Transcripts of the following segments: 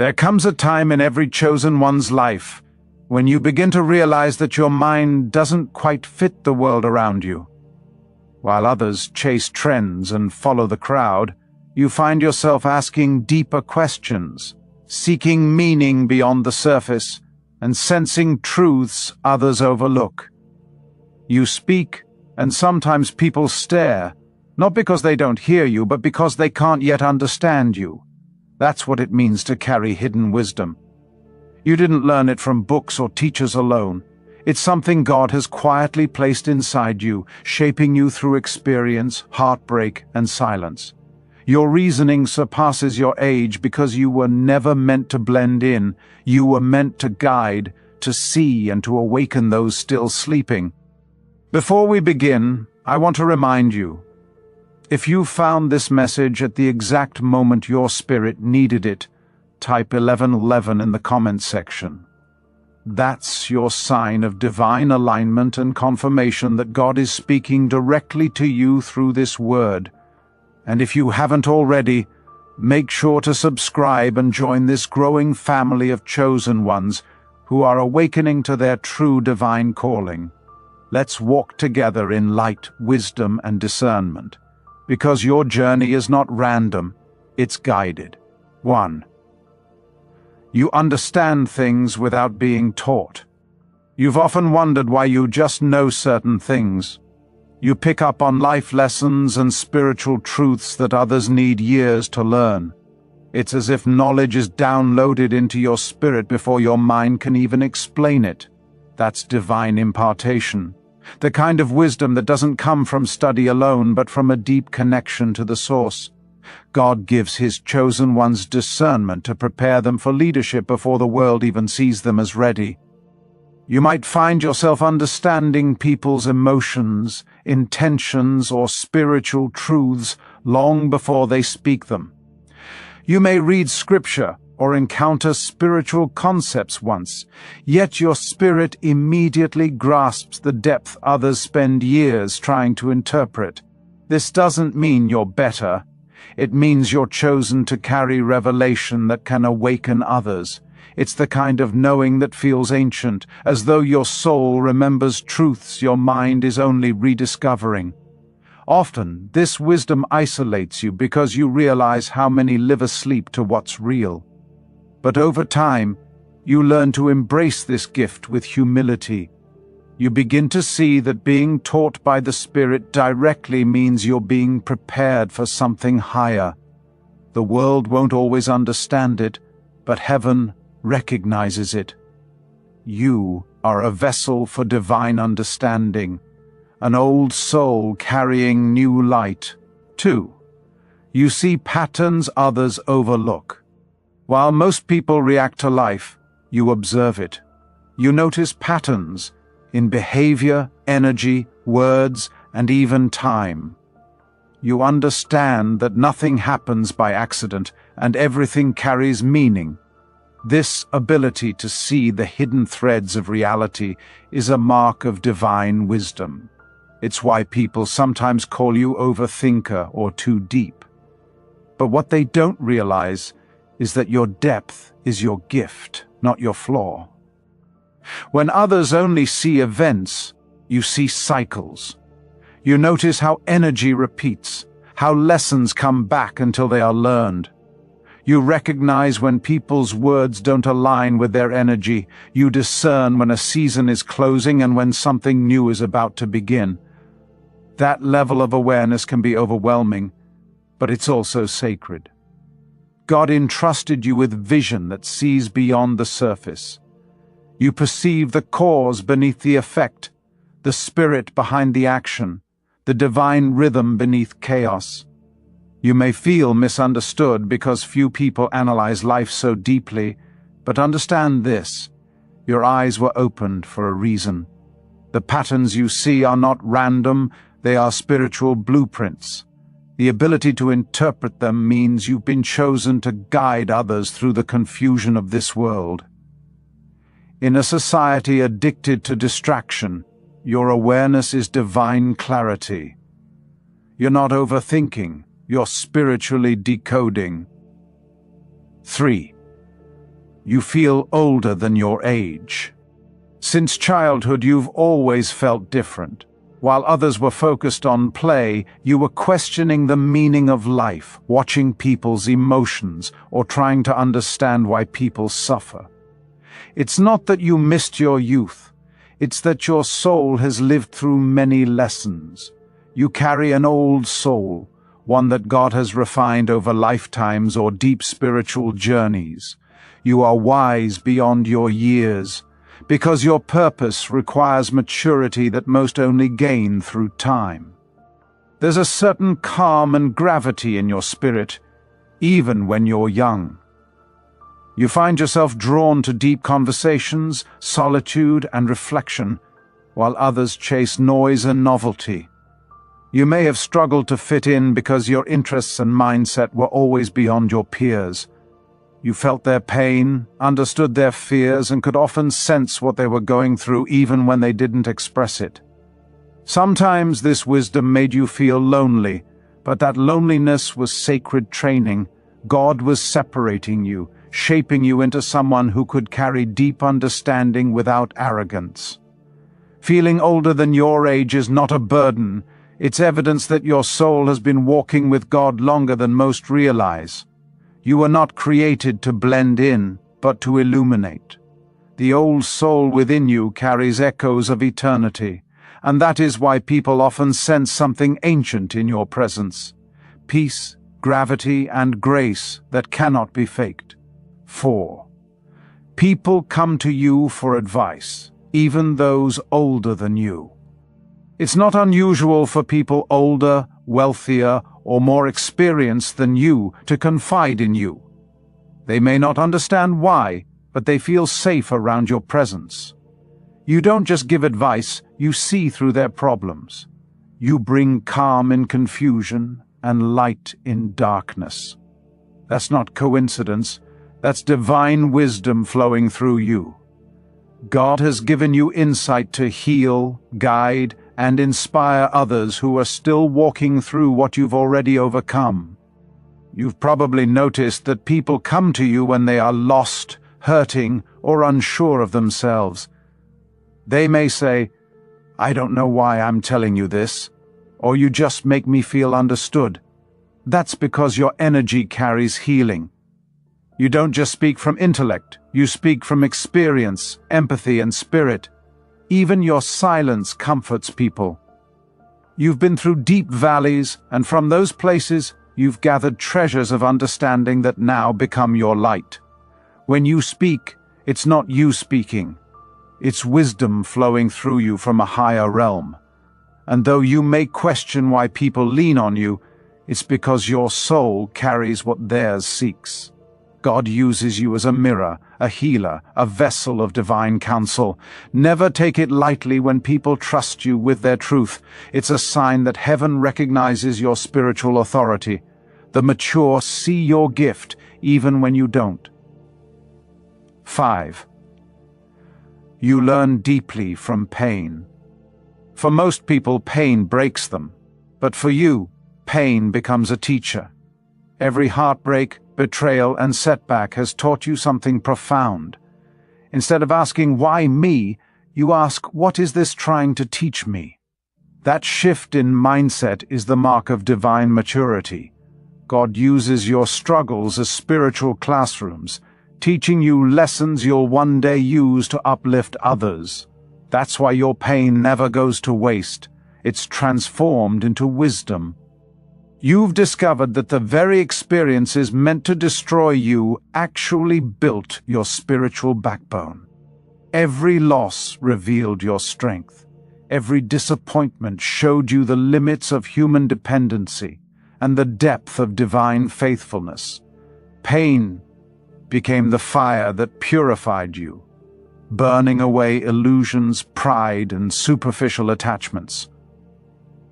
There comes a time in every chosen one's life when you begin to realize that your mind doesn't quite fit the world around you. While others chase trends and follow the crowd, you find yourself asking deeper questions, seeking meaning beyond the surface, and sensing truths others overlook. You speak, and sometimes people stare, not because they don't hear you, but because they can't yet understand you. That's what it means to carry hidden wisdom. You didn't learn it from books or teachers alone. It's something God has quietly placed inside you, shaping you through experience, heartbreak, and silence. Your reasoning surpasses your age because you were never meant to blend in. You were meant to guide, to see, and to awaken those still sleeping. Before we begin, I want to remind you, if you found this message at the exact moment your spirit needed it, type 1111 in the comments section. That's your sign of divine alignment and confirmation that God is speaking directly to you through this word. And if you haven't already, make sure to subscribe and join this growing family of chosen ones who are awakening to their true divine calling. Let's walk together in light, wisdom, and discernment, because your journey is not random, it's guided. 1. You understand things without being taught. You've often wondered why you just know certain things. You pick up on life lessons and spiritual truths that others need years to learn. It's as if knowledge is downloaded into your spirit before your mind can even explain it. That's divine impartation. The kind of wisdom that doesn't come from study alone, but from a deep connection to the source. God gives His chosen ones discernment to prepare them for leadership before the world even sees them as ready. You might find yourself understanding people's emotions, intentions, or spiritual truths long before they speak them. You may read scripture or encounter spiritual concepts once, yet your spirit immediately grasps the depth others spend years trying to interpret. This doesn't mean you're better. It means you're chosen to carry revelation that can awaken others. It's the kind of knowing that feels ancient, as though your soul remembers truths your mind is only rediscovering. Often, this wisdom isolates you because you realize how many live asleep to what's real. But over time, you learn to embrace this gift with humility. You begin to see that being taught by the Spirit directly means you're being prepared for something higher. The world won't always understand it, but heaven recognizes it. You are a vessel for divine understanding, an old soul carrying new light. 2. You see patterns others overlook. While most people react to life, you observe it. You notice patterns in behavior, energy, words, and even time. You understand that nothing happens by accident and everything carries meaning. This ability to see the hidden threads of reality is a mark of divine wisdom. It's why people sometimes call you overthinker or too deep. But what they don't realize is that your depth is your gift, not your flaw. When others only see events, you see cycles. You notice how energy repeats, how lessons come back until they are learned. You recognize when people's words don't align with their energy. You discern when a season is closing and when something new is about to begin. That level of awareness can be overwhelming, but it's also sacred. God entrusted you with vision that sees beyond the surface. You perceive the cause beneath the effect, the spirit behind the action, the divine rhythm beneath chaos. You may feel misunderstood because few people analyze life so deeply, but understand this: your eyes were opened for a reason. The patterns you see are not random, they are spiritual blueprints. The ability to interpret them means you've been chosen to guide others through the confusion of this world. In a society addicted to distraction, your awareness is divine clarity. You're not overthinking, you're spiritually decoding. 3. You feel older than your age. Since childhood, you've always felt different. While others were focused on play, you were questioning the meaning of life, watching people's emotions, or trying to understand why people suffer. It's not that you missed your youth. It's that your soul has lived through many lessons. You carry an old soul, one that God has refined over lifetimes or deep spiritual journeys. You are wise beyond your years, because your purpose requires maturity that most only gain through time. There's a certain calm and gravity in your spirit, even when you're young. You find yourself drawn to deep conversations, solitude, and reflection, while others chase noise and novelty. You may have struggled to fit in because your interests and mindset were always beyond your peers. You felt their pain, understood their fears, and could often sense what they were going through even when they didn't express it. Sometimes this wisdom made you feel lonely, but that loneliness was sacred training. God was separating you, shaping you into someone who could carry deep understanding without arrogance. Feeling older than your age is not a burden. It's evidence that your soul has been walking with God longer than most realize. You were not created to blend in, but to illuminate. The old soul within you carries echoes of eternity, and that is why people often sense something ancient in your presence. Peace, gravity, and grace that cannot be faked. 4. People come to you for advice, even those older than you. It's not unusual for people older, wealthier, or more experienced than you to confide in you. They may not understand why, but they feel safe around your presence. You don't just give advice, you see through their problems. You bring calm in confusion and light in darkness. That's not coincidence, that's divine wisdom flowing through you. God has given you insight to heal, guide, and inspire others who are still walking through what you've already overcome. You've probably noticed that people come to you when they are lost, hurting, or unsure of themselves. They may say, "I don't know why I'm telling you this," or "You just make me feel understood." That's because your energy carries healing. You don't just speak from intellect, you speak from experience, empathy, and spirit. Even your silence comforts people. You've been through deep valleys, and from those places, you've gathered treasures of understanding that now become your light. When you speak, it's not you speaking. It's wisdom flowing through you from a higher realm. And though you may question why people lean on you, it's because your soul carries what theirs seeks. God uses you as a mirror, a healer, a vessel of divine counsel. Never take it lightly when people trust you with their truth. It's a sign that heaven recognizes your spiritual authority. The mature see your gift, even when you don't. 5. You learn deeply from pain. For most people, pain breaks them. But for you, pain becomes a teacher. Every heartbreak, betrayal, and setback has taught you something profound. Instead of asking, "Why me?" you ask, "What is this trying to teach me?" That shift in mindset is the mark of divine maturity. God uses your struggles as spiritual classrooms, teaching you lessons you'll one day use to uplift others. That's why your pain never goes to waste. It's transformed into wisdom. You've discovered that the very experiences meant to destroy you actually built your spiritual backbone. Every loss revealed your strength. Every disappointment showed you the limits of human dependency and the depth of divine faithfulness. Pain became the fire that purified you, burning away illusions, pride, and superficial attachments.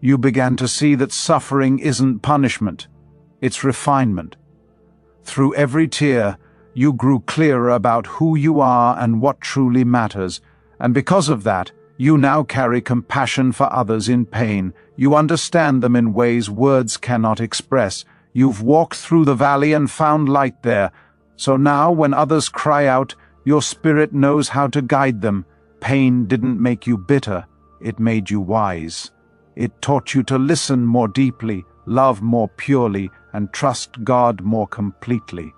You began to see that suffering isn't punishment, it's refinement. Through every tear, you grew clearer about who you are and what truly matters, and because of that, you now carry compassion for others in pain. You understand them in ways words cannot express. You've walked through the valley and found light there, So now, when others cry out, your spirit knows how to guide them. Pain didn't make you bitter, it made you wise. It taught you to listen more deeply, love more purely, and trust God more completely.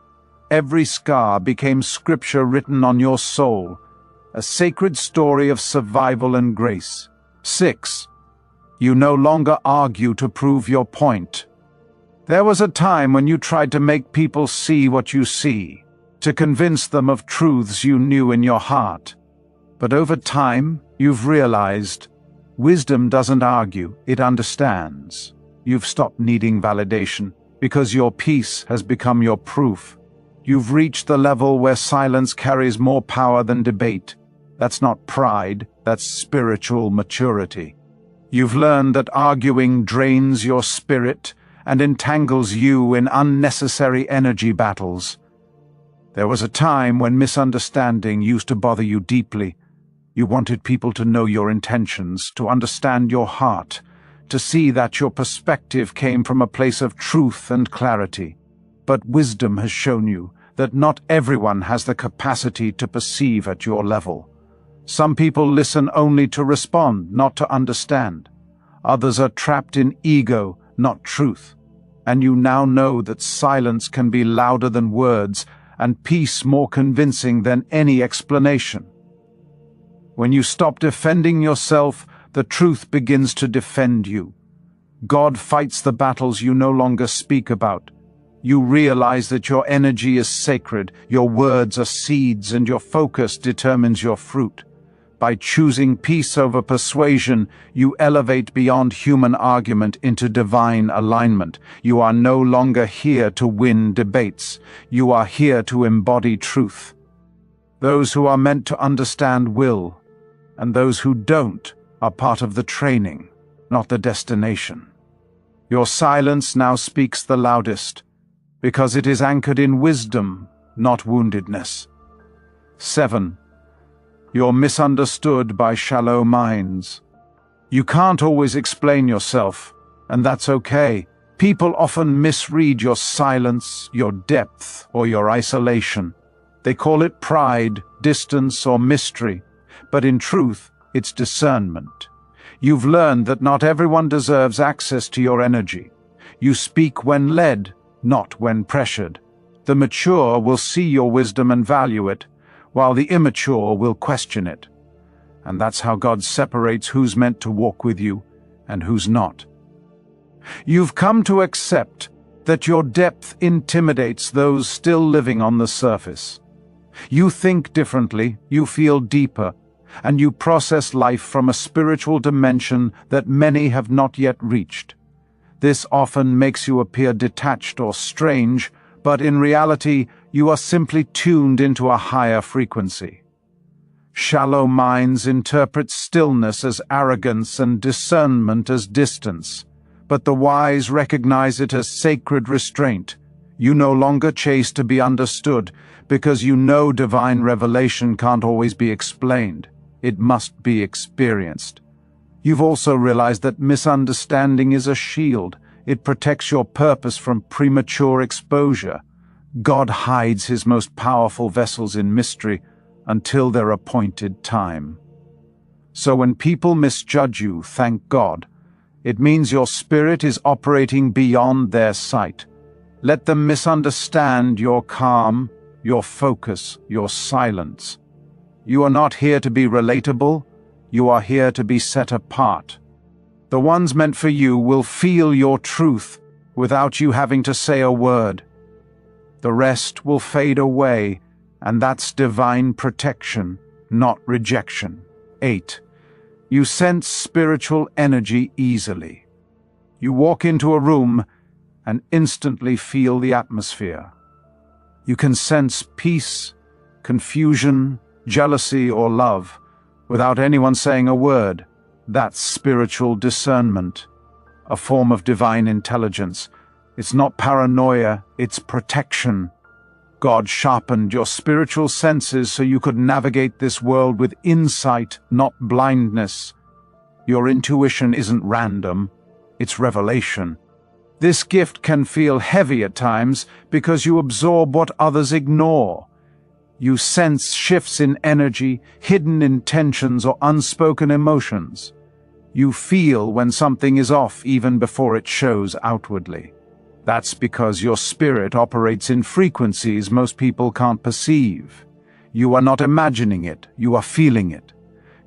Every scar became scripture written on your soul, a sacred story of survival and grace. 6. You no longer argue to prove your point. There was a time when you tried to make people see what you see, to convince them of truths you knew in your heart. But over time, you've realized, wisdom doesn't argue, it understands. You've stopped needing validation, because your peace has become your proof. You've reached the level where silence carries more power than debate. That's not pride, that's spiritual maturity. You've learned that arguing drains your spirit and entangles you in unnecessary energy battles. There was a time when misunderstanding used to bother you deeply. You wanted people to know your intentions, to understand your heart, to see that your perspective came from a place of truth and clarity. But wisdom has shown you that not everyone has the capacity to perceive at your level. Some people listen only to respond, not to understand. Others are trapped in ego, not truth. And you now know that silence can be louder than words, and peace more convincing than any explanation. When you stop defending yourself, the truth begins to defend you. God fights the battles you no longer speak about. You realize that your energy is sacred, your words are seeds, and your focus determines your fruit. By choosing peace over persuasion, you elevate beyond human argument into divine alignment. You are no longer here to win debates. You are here to embody truth. Those who are meant to understand will, and those who don't are part of the training, not the destination. Your silence now speaks the loudest, because it is anchored in wisdom, not woundedness. 7. You're misunderstood by shallow minds. You can't always explain yourself, and that's okay. People often misread your silence, your depth, or your isolation. They call it pride, distance, or mystery, but in truth, it's discernment. You've learned that not everyone deserves access to your energy. You speak when led, not when pressured. The mature will see your wisdom and value it, while the immature will question it. And that's how God separates who's meant to walk with you and who's not. You've come to accept that your depth intimidates those still living on the surface. You think differently, you feel deeper, and you process life from a spiritual dimension that many have not yet reached. This often makes you appear detached or strange, but in reality, you are simply tuned into a higher frequency. Shallow minds interpret stillness as arrogance and discernment as distance, but the wise recognize it as sacred restraint. You no longer chase to be understood, because you know divine revelation can't always be explained. It must be experienced. You've also realized that misunderstanding is a shield. It protects your purpose from premature exposure. God hides his most powerful vessels in mystery until their appointed time. So when people misjudge you, thank God. It means your spirit is operating beyond their sight. Let them misunderstand your calm, your focus, your silence. You are not here to be relatable, you are here to be set apart. The ones meant for you will feel your truth without you having to say a word. The rest will fade away, and that's divine protection, not rejection. 8. You sense spiritual energy easily. You walk into a room and instantly feel the atmosphere. You can sense peace, confusion, jealousy, or love without anyone saying a word. That's spiritual discernment, a form of divine intelligence. It's not paranoia, it's protection. God sharpened your spiritual senses so you could navigate this world with insight, not blindness. Your intuition isn't random, it's revelation. This gift can feel heavy at times because you absorb what others ignore. You sense shifts in energy, hidden intentions, or unspoken emotions. You feel when something is off even before it shows outwardly. That's because your spirit operates in frequencies most people can't perceive. You are not imagining it, you are feeling it.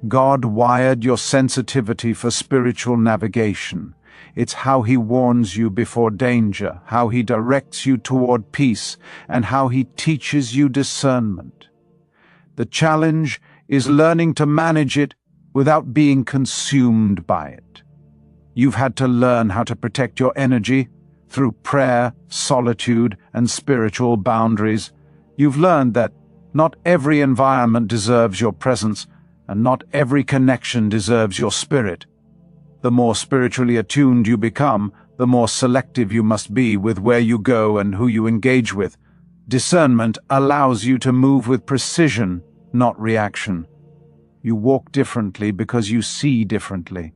God wired your sensitivity for spiritual navigation. It's how He warns you before danger, how He directs you toward peace, and how He teaches you discernment. The challenge is learning to manage it without being consumed by it. You've had to learn how to protect your energy through prayer, solitude, and spiritual boundaries. You've learned that not every environment deserves your presence, and not every connection deserves your spirit. The more spiritually attuned you become, the more selective you must be with where you go and who you engage with. Discernment allows you to move with precision, not reaction. You walk differently because you see differently.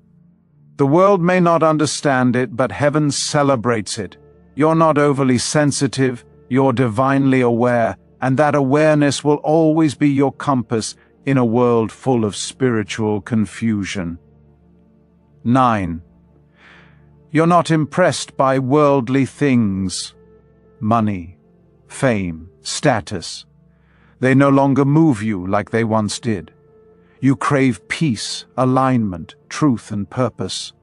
The world may not understand it, but heaven celebrates it. You're not overly sensitive, you're divinely aware, and that awareness will always be your compass in a world full of spiritual confusion. 9. You're not impressed by worldly things. Money, fame, status. They no longer move you like they once did. You crave peace, alignment, truth, and purpose.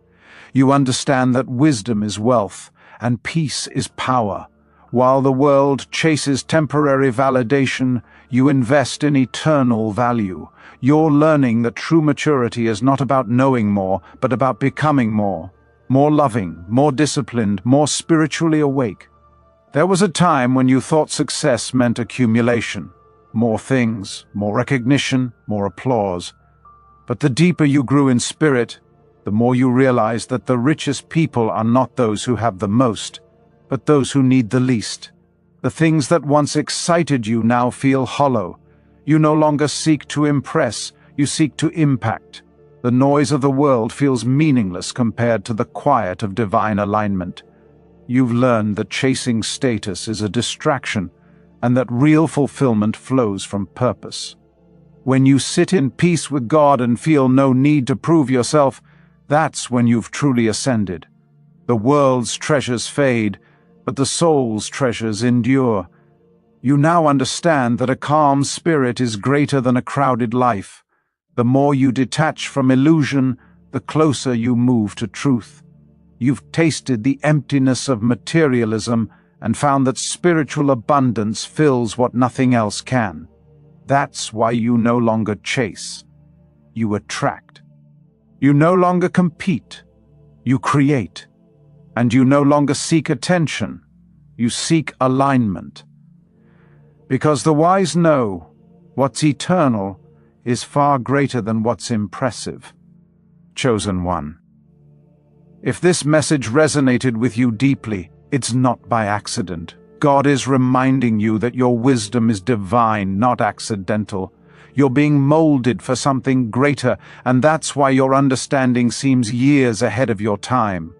You understand that wisdom is wealth, and peace is power. While the world chases temporary validation, you invest in eternal value. You're learning that true maturity is not about knowing more, but about becoming more. More loving, more disciplined, more spiritually awake. There was a time when you thought success meant accumulation. More things, more recognition, more applause. But the deeper you grew in spirit, the more you realized that the richest people are not those who have the most, but those who need the least. The things that once excited you now feel hollow. You no longer seek to impress, you seek to impact. The noise of the world feels meaningless compared to the quiet of divine alignment. You've learned that chasing status is a distraction, and that real fulfillment flows from purpose. When you sit in peace with God and feel no need to prove yourself, that's when you've truly ascended. The world's treasures fade, but the soul's treasures endure. You now understand that a calm spirit is greater than a crowded life. The more you detach from illusion, the closer you move to truth. You've tasted the emptiness of materialism and found that spiritual abundance fills what nothing else can. That's why you no longer chase. You attract. You no longer compete. You create. And you no longer seek attention. You seek alignment. Because the wise know what's eternal is far greater than what's impressive. Chosen one. If this message resonated with you deeply, it's not by accident. God is reminding you that your wisdom is divine, not accidental. You're being molded for something greater, and that's why your understanding seems years ahead of your time.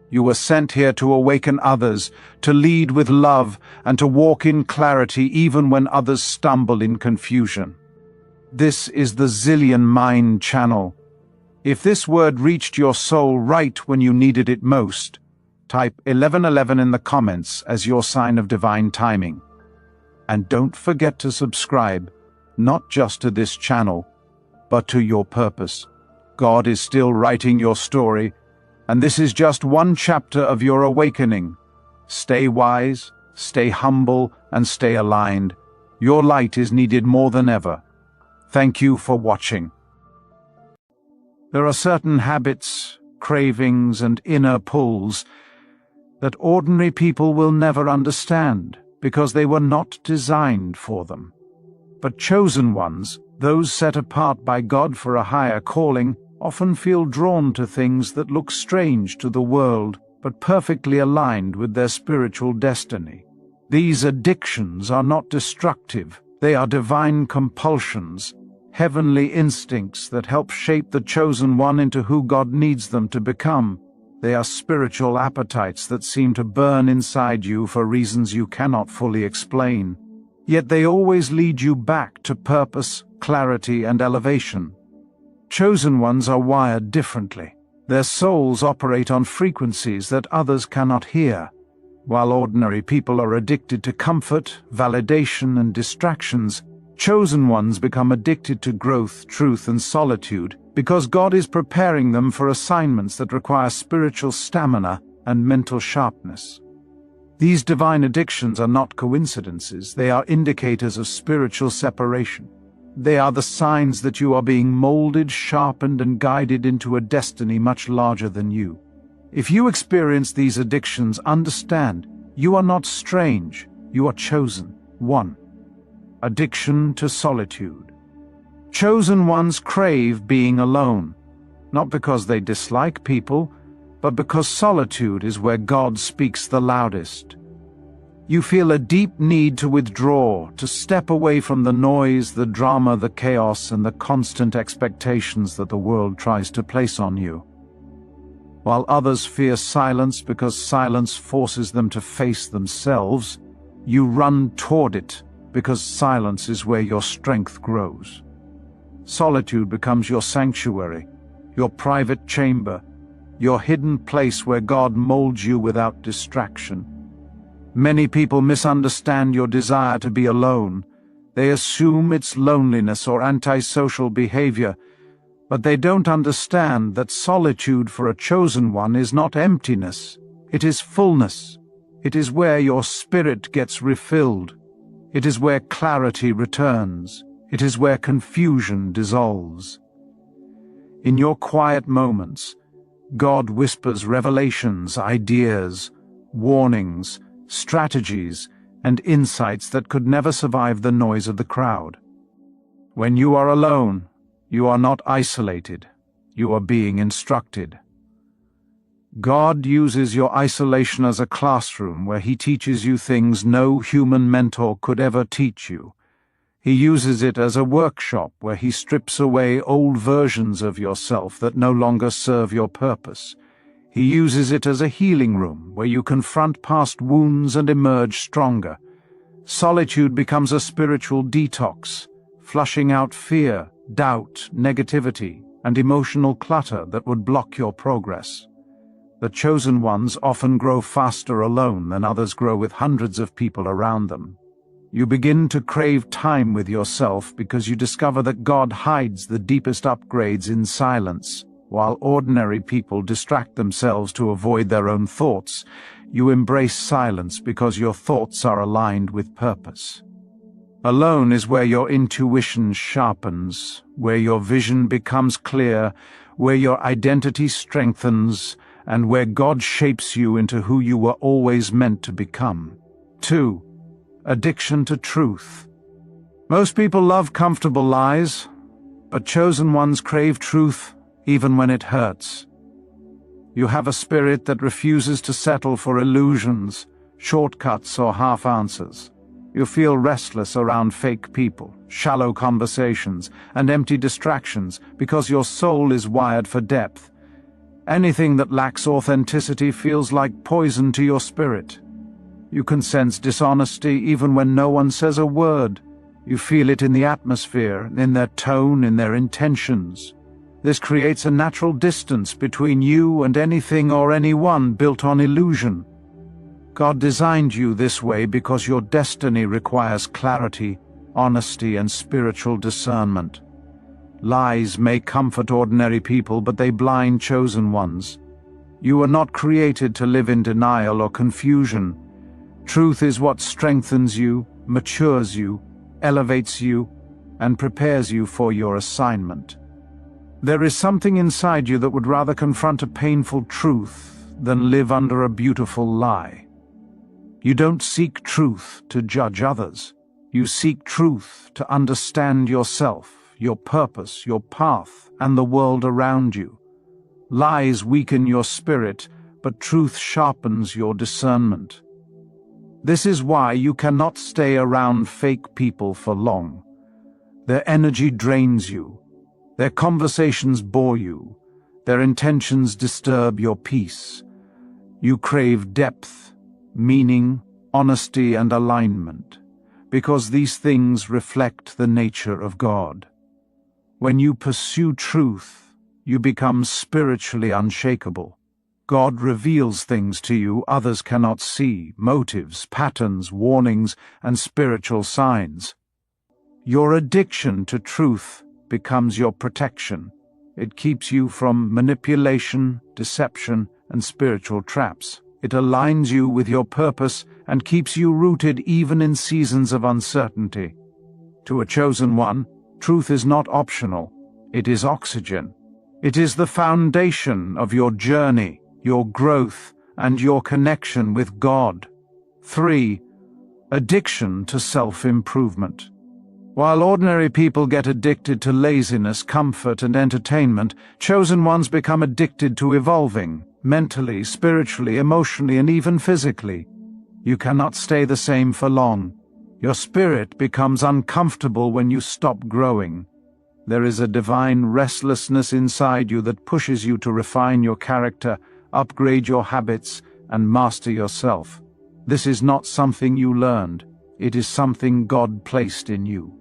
You were sent here to awaken others, to lead with love, and to walk in clarity even when others stumble in confusion. This is the Zillion Mind channel. If this word reached your soul right when you needed it most, type 1111 in the comments as your sign of divine timing. And don't forget to subscribe, not just to this channel, but to your purpose. God is still writing your story, and this is just one chapter of your awakening. Stay wise, stay humble, and stay aligned. Your light is needed more than ever. Thank you for watching. There are certain habits, cravings, and inner pulls that ordinary people will never understand because they were not designed for them. But chosen ones, those set apart by God for a higher calling, often feel drawn to things that look strange to the world, but perfectly aligned with their spiritual destiny. These addictions are not destructive, they are divine compulsions, heavenly instincts that help shape the chosen one into who God needs them to become. They are spiritual appetites that seem to burn inside you for reasons you cannot fully explain. Yet they always lead you back to purpose, clarity, and elevation. Chosen ones are wired differently. Their souls operate on frequencies that others cannot hear. While ordinary people are addicted to comfort, validation, and distractions, chosen ones become addicted to growth, truth, and solitude because God is preparing them for assignments that require spiritual stamina and mental sharpness. These divine addictions are not coincidences, they are indicators of spiritual separation. They are the signs that you are being molded, sharpened, and guided into a destiny much larger than you. If you experience these addictions, understand, you are not strange, you are chosen. 1. Addiction to solitude. Chosen ones crave being alone, not because they dislike people, but because solitude is where God speaks the loudest. You feel a deep need to withdraw, to step away from the noise, the drama, the chaos, and the constant expectations that the world tries to place on you. While others fear silence because silence forces them to face themselves, you run toward it because silence is where your strength grows. Solitude becomes your sanctuary, your private chamber, your hidden place where God molds you without distraction. Many people misunderstand your desire to be alone. They assume it's loneliness or antisocial behavior, but they don't understand that solitude for a chosen one is not emptiness. It is fullness. It is where your spirit gets refilled. It is where clarity returns. It is where confusion dissolves. In your quiet moments, God whispers revelations, ideas, warnings, strategies, and insights that could never survive the noise of the crowd. When you are alone, you are not isolated, you are being instructed. God uses your isolation as a classroom where He teaches you things no human mentor could ever teach you. He uses it as a workshop where He strips away old versions of yourself that no longer serve your purpose. He uses it as a healing room where you confront past wounds and emerge stronger. Solitude becomes a spiritual detox, flushing out fear, doubt, negativity, and emotional clutter that would block your progress. The chosen ones often grow faster alone than others grow with hundreds of people around them. You begin to crave time with yourself because you discover that God hides the deepest upgrades in silence. While ordinary people distract themselves to avoid their own thoughts, you embrace silence because your thoughts are aligned with purpose. Alone is where your intuition sharpens, where your vision becomes clear, where your identity strengthens, and where God shapes you into who you were always meant to become. 2. Addiction to truth. Most people love comfortable lies, but chosen ones crave truth even when it hurts. You have a spirit that refuses to settle for illusions, shortcuts, or half answers. You feel restless around fake people, shallow conversations, and empty distractions because your soul is wired for depth. Anything that lacks authenticity feels like poison to your spirit. You can sense dishonesty even when no one says a word. You feel it in the atmosphere, in their tone, in their intentions. This creates a natural distance between you and anything or anyone built on illusion. God designed you this way because your destiny requires clarity, honesty, and spiritual discernment. Lies may comfort ordinary people, but they blind chosen ones. You are not created to live in denial or confusion. Truth is what strengthens you, matures you, elevates you, and prepares you for your assignment. There is something inside you that would rather confront a painful truth than live under a beautiful lie. You don't seek truth to judge others. You seek truth to understand yourself, your purpose, your path, and the world around you. Lies weaken your spirit, but truth sharpens your discernment. This is why you cannot stay around fake people for long. Their energy drains you. Their conversations bore you. Their intentions disturb your peace. You crave depth, meaning, honesty, and alignment, because these things reflect the nature of God. When you pursue truth, you become spiritually unshakable. God reveals things to you others cannot see, motives, patterns, warnings, and spiritual signs. Your addiction to truth becomes your protection. It keeps you from manipulation, deception, and spiritual traps. It aligns you with your purpose and keeps you rooted even in seasons of uncertainty. To a chosen one, truth is not optional. It is oxygen. It is the foundation of your journey, your growth, and your connection with God. 3. Addiction to self-improvement. While ordinary people get addicted to laziness, comfort, and entertainment, chosen ones become addicted to evolving, mentally, spiritually, emotionally, and even physically. You cannot stay the same for long. Your spirit becomes uncomfortable when you stop growing. There is a divine restlessness inside you that pushes you to refine your character, upgrade your habits, and master yourself. This is not something you learned. It is something God placed in you.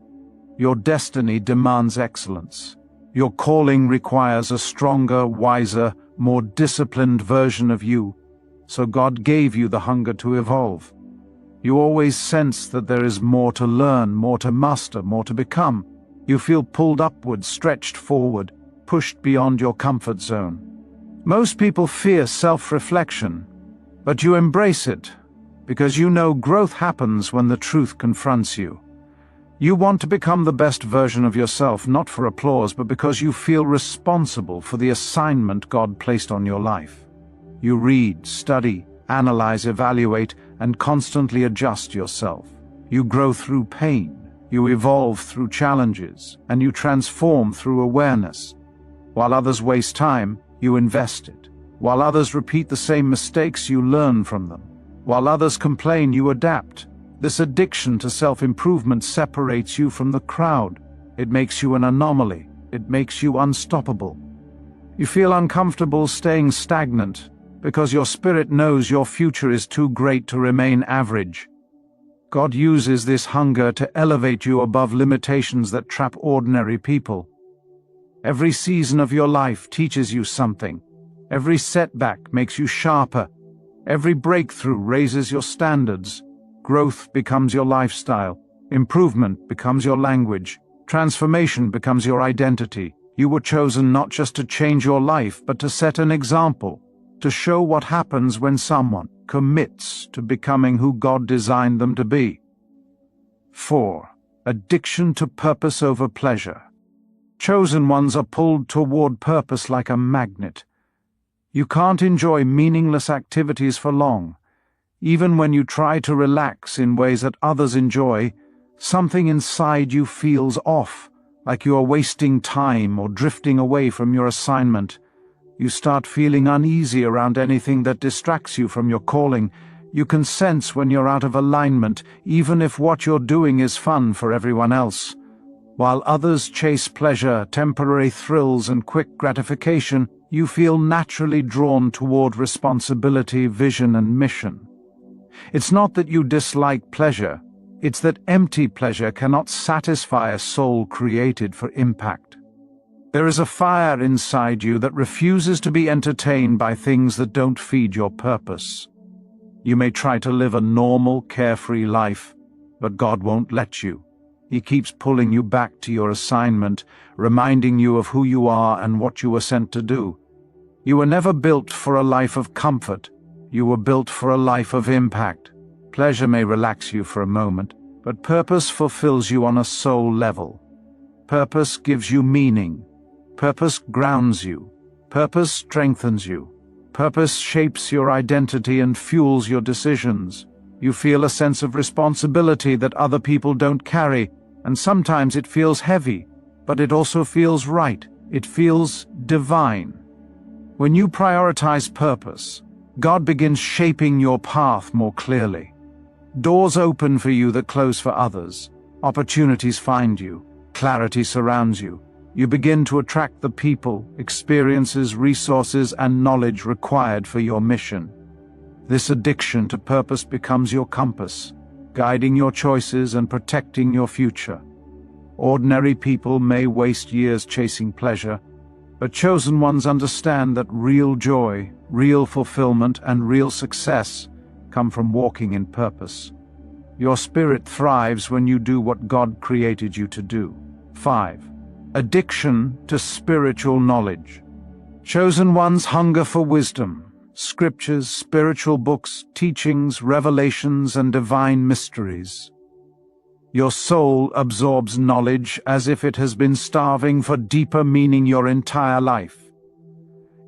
Your destiny demands excellence. Your calling requires a stronger, wiser, more disciplined version of you, so God gave you the hunger to evolve. You always sense that there is more to learn, more to master, more to become. You feel pulled upward, stretched forward, pushed beyond your comfort zone. Most people fear self-reflection, but you embrace it, because you know growth happens when the truth confronts you. You want to become the best version of yourself, not for applause, but because you feel responsible for the assignment God placed on your life. You read, study, analyze, evaluate, and constantly adjust yourself. You grow through pain, you evolve through challenges, and you transform through awareness. While others waste time, you invest it. While others repeat the same mistakes, you learn from them. While others complain, you adapt. This addiction to self-improvement separates you from the crowd. It makes you an anomaly. It makes you unstoppable. You feel uncomfortable staying stagnant because your spirit knows your future is too great to remain average. God uses this hunger to elevate you above limitations that trap ordinary people. Every season of your life teaches you something. Every setback makes you sharper. Every breakthrough raises your standards. Growth becomes your lifestyle. Improvement becomes your language. Transformation becomes your identity. You were chosen not just to change your life, but to set an example, to show what happens when someone commits to becoming who God designed them to be. 4. Addiction to purpose over pleasure. Chosen ones are pulled toward purpose like a magnet. You can't enjoy meaningless activities for long. Even when you try to relax in ways that others enjoy, something inside you feels off, like you are wasting time or drifting away from your assignment. You start feeling uneasy around anything that distracts you from your calling. You can sense when you're out of alignment, even if what you're doing is fun for everyone else. While others chase pleasure, temporary thrills, and quick gratification, you feel naturally drawn toward responsibility, vision, and mission. It's not that you dislike pleasure, it's that empty pleasure cannot satisfy a soul created for impact. There is a fire inside you that refuses to be entertained by things that don't feed your purpose. You may try to live a normal, carefree life, but God won't let you. He keeps pulling you back to your assignment, reminding you of who you are and what you were sent to do. You were never built for a life of comfort. You were built for a life of impact. Pleasure may relax you for a moment, but purpose fulfills you on a soul level. Purpose gives you meaning. Purpose grounds you. Purpose strengthens you. Purpose shapes your identity and fuels your decisions. You feel a sense of responsibility that other people don't carry, and sometimes it feels heavy, but it also feels right. It feels divine. When you prioritize purpose, God begins shaping your path more clearly. Doors open for you that close for others. Opportunities find you. Clarity surrounds you. You begin to attract the people, experiences, resources, and knowledge required for your mission. This addiction to purpose becomes your compass, guiding your choices and protecting your future. Ordinary people may waste years chasing pleasure, but chosen ones understand that real joy, real fulfillment, and real success come from walking in purpose. Your spirit thrives when you do what God created you to do. 5. Addiction to spiritual knowledge. Chosen ones hunger for wisdom, scriptures, spiritual books, teachings, revelations, and divine mysteries. Your soul absorbs knowledge as if it has been starving for deeper meaning your entire life.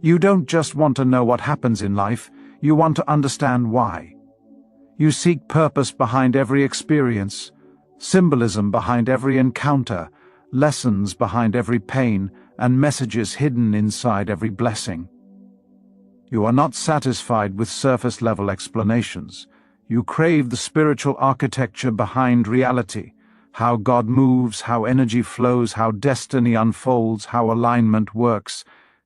You don't just want to know what happens in life, you want to understand why. You seek purpose behind every experience, symbolism behind every encounter, lessons behind every pain, and messages hidden inside every blessing. You are not satisfied with surface-level explanations. You crave the spiritual architecture behind reality, how God moves, how energy flows, how destiny unfolds, how alignment works.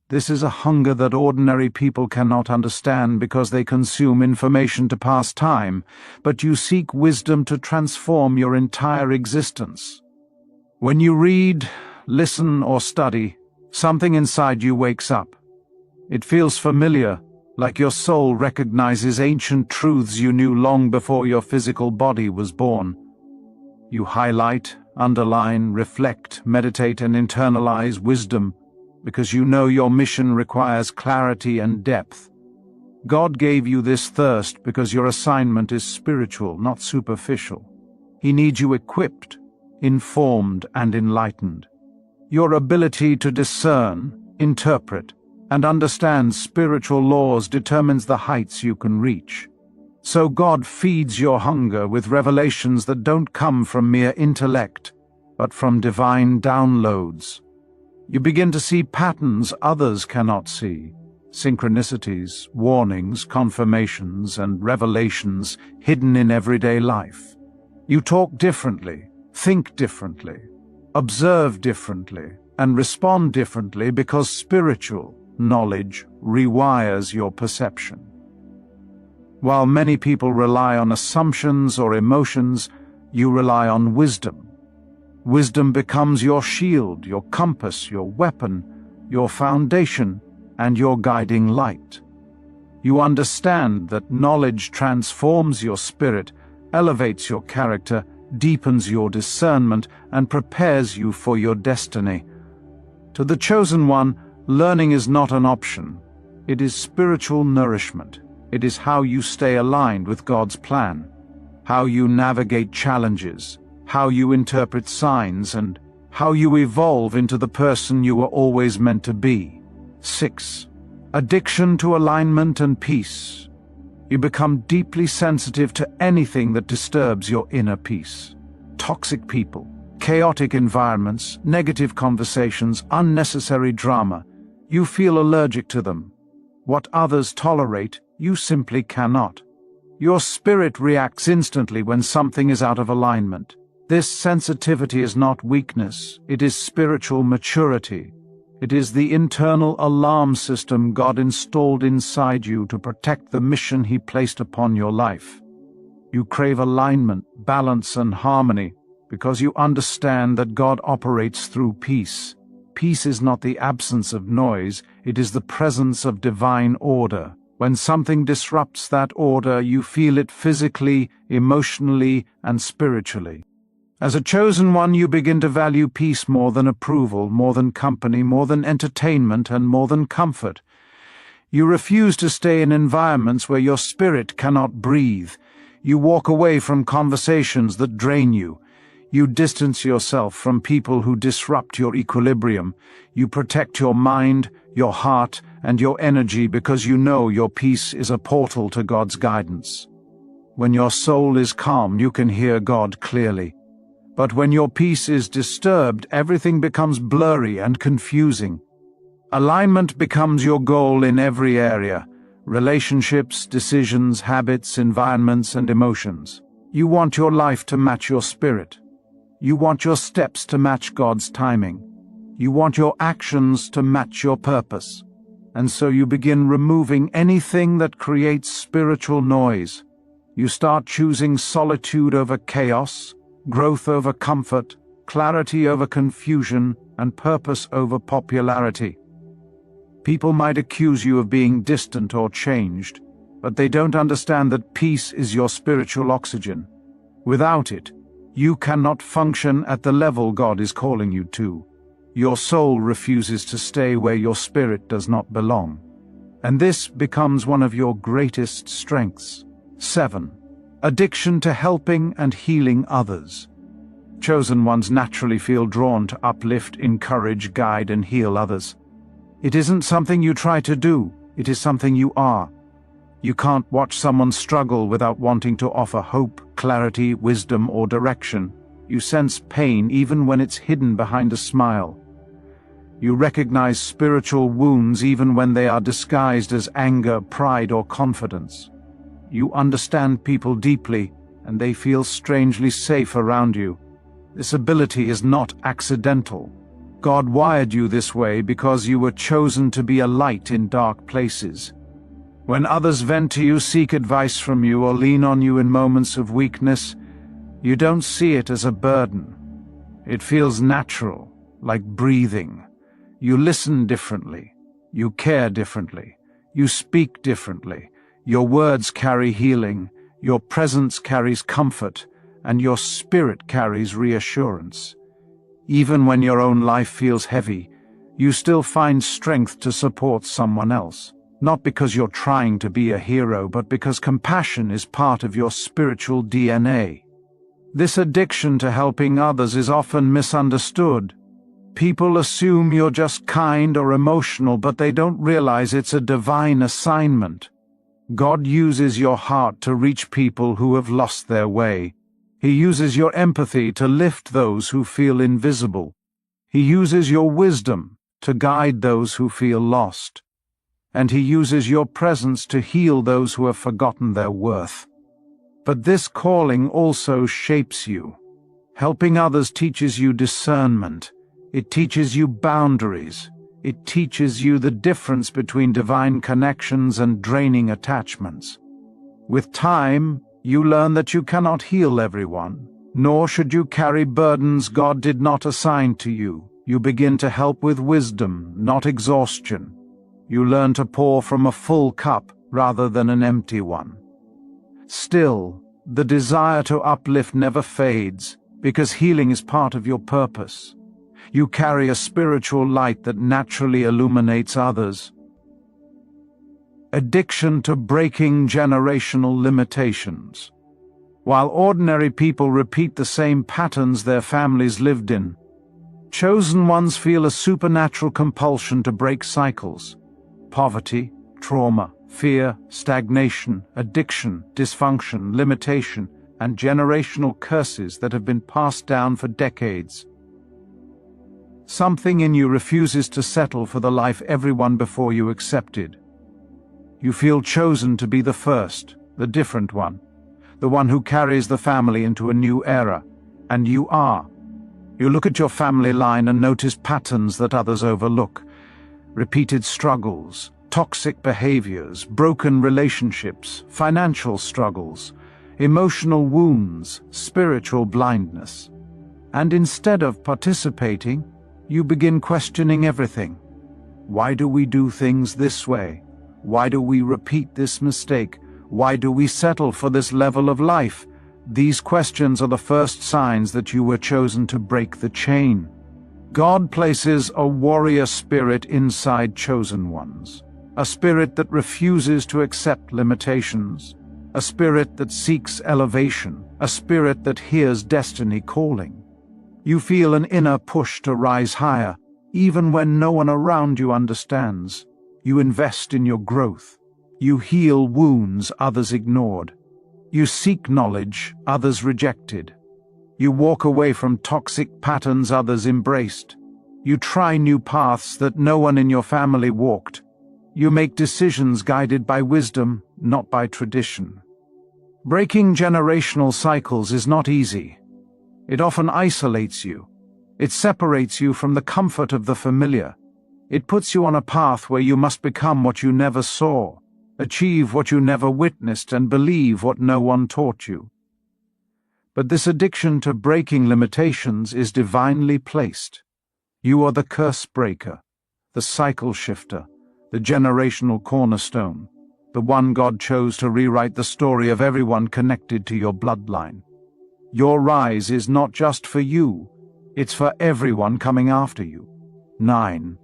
This is a hunger that ordinary people cannot understand because they consume information to pass time, but you seek wisdom to transform your entire existence. When you read, listen, or study, something inside you wakes up. It feels familiar, like your soul recognizes ancient truths you knew long before your physical body was born. You highlight, underline, reflect, meditate, and internalize wisdom because you know your mission requires clarity and depth. God gave you this thirst because your assignment is spiritual, not superficial. He needs you equipped, informed, and enlightened. Your ability to discern, interpret, and understand spiritual laws determines the heights you can reach. So God feeds your hunger with revelations that don't come from mere intellect, but from divine downloads. You begin to see patterns others cannot see, synchronicities, warnings, confirmations, and revelations hidden in everyday life. You talk differently, think differently, observe differently, and respond differently because spiritual knowledge rewires your perception. While many people rely on assumptions or emotions, you rely on wisdom. Wisdom becomes your shield, your compass, your weapon, your foundation, and your guiding light. You understand that knowledge transforms your spirit, elevates your character, deepens your discernment, and prepares you for your destiny. To the chosen one, learning is not an option. It is spiritual nourishment. It is how you stay aligned with God's plan, how you navigate challenges, how you interpret signs, and how you evolve into the person you were always meant to be. 6. Addiction to alignment and peace. You become deeply sensitive to anything that disturbs your inner peace. Toxic people, chaotic environments, negative conversations, unnecessary drama. You feel allergic to them. What others tolerate, you simply cannot. Your spirit reacts instantly when something is out of alignment. This sensitivity is not weakness, it is spiritual maturity. It is the internal alarm system God installed inside you to protect the mission He placed upon your life. You crave alignment, balance, and harmony because you understand that God operates through peace. Peace is not the absence of noise, it is the presence of divine order. When something disrupts that order, you feel it physically, emotionally, and spiritually. As a chosen one, you begin to value peace more than approval, more than company, more than entertainment, and more than comfort. You refuse to stay in environments where your spirit cannot breathe. You walk away from conversations that drain you. You distance yourself from people who disrupt your equilibrium. You protect your mind, your heart, and your energy because you know your peace is a portal to God's guidance. When your soul is calm, you can hear God clearly. But when your peace is disturbed, everything becomes blurry and confusing. Alignment becomes your goal in every area: relationships, decisions, habits, environments, and emotions. You want your life to match your spirit. You want your steps to match God's timing. You want your actions to match your purpose, and so you begin removing anything that creates spiritual noise. You start choosing solitude over chaos, growth over comfort, clarity over confusion, and purpose over popularity. People might accuse you of being distant or changed, but they don't understand that peace is your spiritual oxygen. Without it, you cannot function at the level God is calling you to. Your soul refuses to stay where your spirit does not belong. And this becomes one of your greatest strengths. 7. Addiction to helping and healing others. Chosen ones naturally feel drawn to uplift, encourage, guide, and heal others. It isn't something you try to do, it is something you are. You can't watch someone struggle without wanting to offer hope, clarity, wisdom, or direction. You sense pain even when it's hidden behind a smile. You recognize spiritual wounds even when they are disguised as anger, pride, or confidence. You understand people deeply, and they feel strangely safe around you. This ability is not accidental. God wired you this way because you were chosen to be a light in dark places. When others vent to you, seek advice from you, or lean on you in moments of weakness, you don't see it as a burden. It feels natural, like breathing. You listen differently. You care differently. You speak differently. Your words carry healing. Your presence carries comfort. And your spirit carries reassurance. Even when your own life feels heavy, you still find strength to support someone else. Not because you're trying to be a hero, but because compassion is part of your spiritual DNA. This addiction to helping others is often misunderstood. People assume you're just kind or emotional, but they don't realize it's a divine assignment. God uses your heart to reach people who have lost their way. He uses your empathy to lift those who feel invisible. He uses your wisdom to guide those who feel lost. And He uses your presence to heal those who have forgotten their worth. But this calling also shapes you. Helping others teaches you discernment. It teaches you boundaries. It teaches you the difference between divine connections and draining attachments. With time, you learn that you cannot heal everyone, nor should you carry burdens God did not assign to you. You begin to help with wisdom, not exhaustion. You learn to pour from a full cup rather than an empty one. Still, the desire to uplift never fades, because healing is part of your purpose. You carry a spiritual light that naturally illuminates others. Addiction to breaking generational limitations. While ordinary people repeat the same patterns their families lived in, chosen ones feel a supernatural compulsion to break cycles. Poverty, trauma, fear, stagnation, addiction, dysfunction, limitation, and generational curses that have been passed down for decades. Something in you refuses to settle for the life everyone before you accepted. You feel chosen to be the first, the different one, the one who carries the family into a new era, and you are. You look at your family line and notice patterns that others overlook. Repeated struggles, toxic behaviors, broken relationships, financial struggles, emotional wounds, spiritual blindness. And instead of participating, you begin questioning everything. Why do we do things this way? Why do we repeat this mistake? Why do we settle for this level of life? These questions are the first signs that you were chosen to break the chain. God places a warrior spirit inside chosen ones, a spirit that refuses to accept limitations, a spirit that seeks elevation, a spirit that hears destiny calling. You feel an inner push to rise higher, even when no one around you understands. You invest in your growth. You heal wounds others ignored. You seek knowledge others rejected. You walk away from toxic patterns others embraced. You try new paths that no one in your family walked. You make decisions guided by wisdom, not by tradition. Breaking generational cycles is not easy. It often isolates you. It separates you from the comfort of the familiar. It puts you on a path where you must become what you never saw, achieve what you never witnessed, and believe what no one taught you. But this addiction to breaking limitations is divinely placed. You are the curse breaker, the cycle shifter, the generational cornerstone, the one God chose to rewrite the story of everyone connected to your bloodline. Your rise is not just for you, it's for everyone coming after you. 9.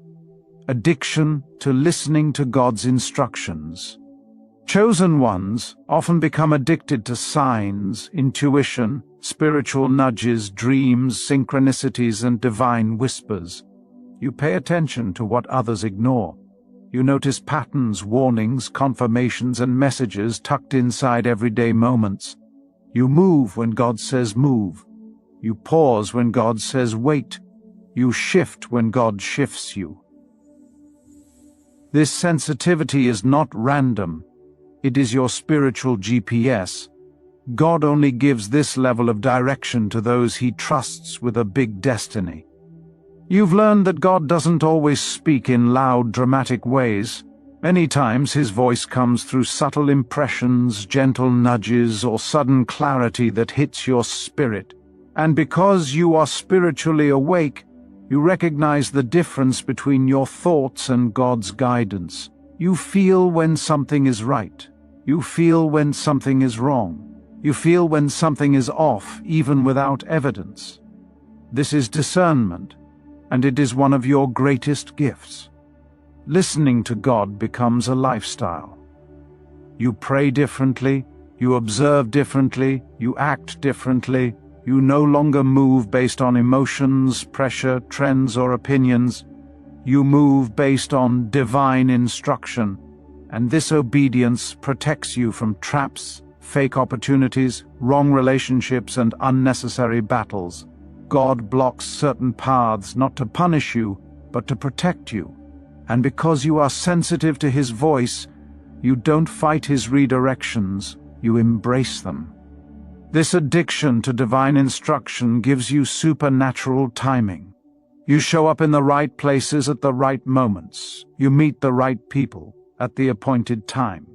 Addiction to listening to God's instructions. Chosen ones often become addicted to signs, intuition, spiritual nudges, dreams, synchronicities, and divine whispers. You pay attention to what others ignore. You notice patterns, warnings, confirmations, and messages tucked inside everyday moments. You move when God says move. You pause when God says wait. You shift when God shifts you. This sensitivity is not random. It is your spiritual GPS. God only gives this level of direction to those He trusts with a big destiny. You've learned that God doesn't always speak in loud, dramatic ways. Many times His voice comes through subtle impressions, gentle nudges, or sudden clarity that hits your spirit. And because you are spiritually awake, you recognize the difference between your thoughts and God's guidance. You feel when something is right. You feel when something is wrong. You feel when something is off, even without evidence. This is discernment, and it is one of your greatest gifts. Listening to God becomes a lifestyle. You pray differently, you observe differently, you act differently. You no longer move based on emotions, pressure, trends, or opinions. You move based on divine instruction, and this obedience protects you from traps, fake opportunities, wrong relationships, and unnecessary battles. God blocks certain paths not to punish you, but to protect you. And because you are sensitive to His voice, you don't fight His redirections, you embrace them. This addiction to divine instruction gives you supernatural timing. You show up in the right places at the right moments. You meet the right people at the appointed time.